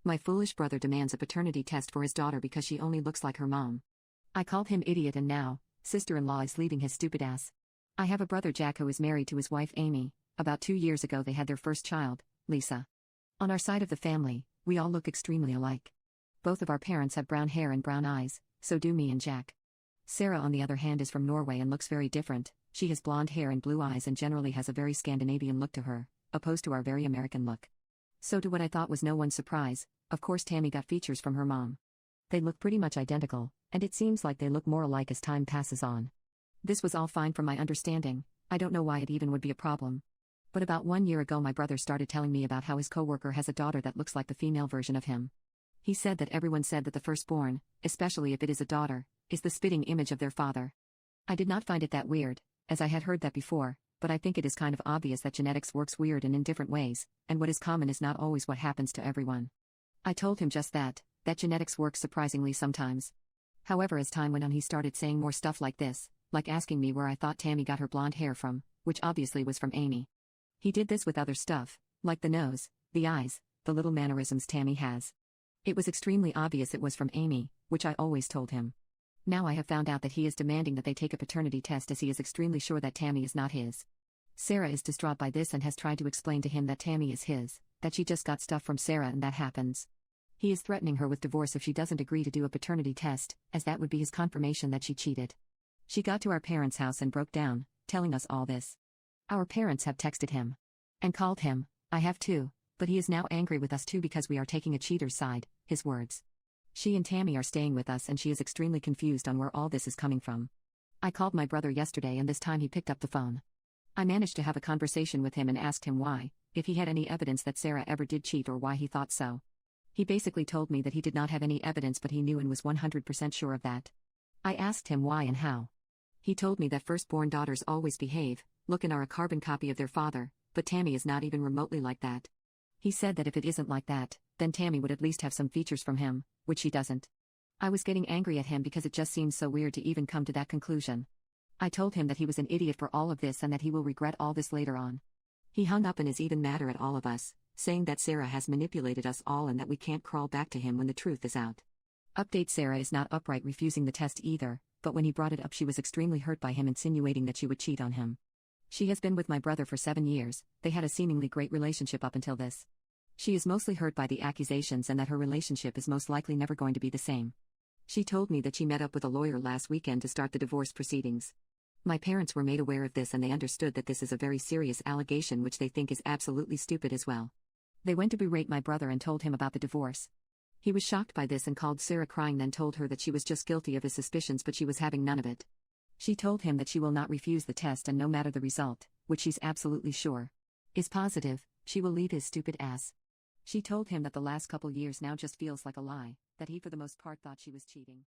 My foolish brother demands a paternity test for his daughter because she only looks like her mom. I called him idiot and now, sister-in-law is leaving his stupid ass. I have a brother Jack who is married to his wife Amy. About 2 years ago they had their first child, Lisa. On our side of the family, we all look extremely alike. Both of our parents have brown hair and brown eyes, so do me and Jack. Sarah on the other hand is from Norway and looks very different. She has blonde hair and blue eyes and generally has a very Scandinavian look to her, opposed to our very American look. So to what I thought was no one's surprise, of course Tammy got features from her mom. They look pretty much identical, and it seems like they look more alike as time passes on. This was all fine from my understanding. I don't know why it even would be a problem. But about 1 year ago my brother started telling me about how his coworker has a daughter that looks like the female version of him. He said that everyone said that the firstborn, especially if it is a daughter, is the spitting image of their father. I did not find it that weird, as I had heard that before, but I think it is kind of obvious that genetics works weird and in different ways, and what is common is not always what happens to everyone. I told him just that genetics works surprisingly sometimes. However, as time went on he started saying more stuff like this, like asking me where I thought Tammy got her blonde hair from, which obviously was from Amy. He did this with other stuff, like the nose, the eyes, the little mannerisms Tammy has. It was extremely obvious it was from Amy, which I always told him. Now I have found out that he is demanding that they take a paternity test as he is extremely sure that Tammy is not his. Sarah is distraught by this and has tried to explain to him that Tammy is his, that she just got stuff from Sarah and that happens. He is threatening her with divorce if she doesn't agree to do a paternity test, as that would be his confirmation that she cheated. She got to our parents' house and broke down, telling us all this. Our parents have texted him. And called him. I have too, but he is now angry with us too because we are taking a cheater's side, his words. She and Tammy are staying with us and she is extremely confused on where all this is coming from. I called my brother yesterday and this time he picked up the phone. I managed to have a conversation with him and asked him why, if he had any evidence that Sarah ever did cheat or why he thought so. He basically told me that he did not have any evidence but he knew and was 100% sure of that. I asked him why and how. He told me that firstborn daughters always behave, look and are a carbon copy of their father, but Tammy is not even remotely like that. He said that if it isn't like that, then Tammy would at least have some features from him, which she doesn't. I was getting angry at him because it just seems so weird to even come to that conclusion. I told him that he was an idiot for all of this and that he will regret all this later on. He hung up and is even madder at all of us, saying that Sarah has manipulated us all and that we can't crawl back to him when the truth is out. Update: Sarah is not upright refusing the test either, but when he brought it up she was extremely hurt by him insinuating that she would cheat on him. She has been with my brother for 7 years, they had a seemingly great relationship up until this. She is mostly hurt by the accusations and that her relationship is most likely never going to be the same. She told me that she met up with a lawyer last weekend to start the divorce proceedings. My parents were made aware of this and they understood that this is a very serious allegation which they think is absolutely stupid as well. They went to berate my brother and told him about the divorce. He was shocked by this and called Sarah crying, then told her that she was just guilty of his suspicions but she was having none of it. She told him that she will not refuse the test and no matter the result, which she's absolutely sure is positive, she will leave his stupid ass. She told him that the last couple years now just feels like a lie, that he for the most part thought she was cheating.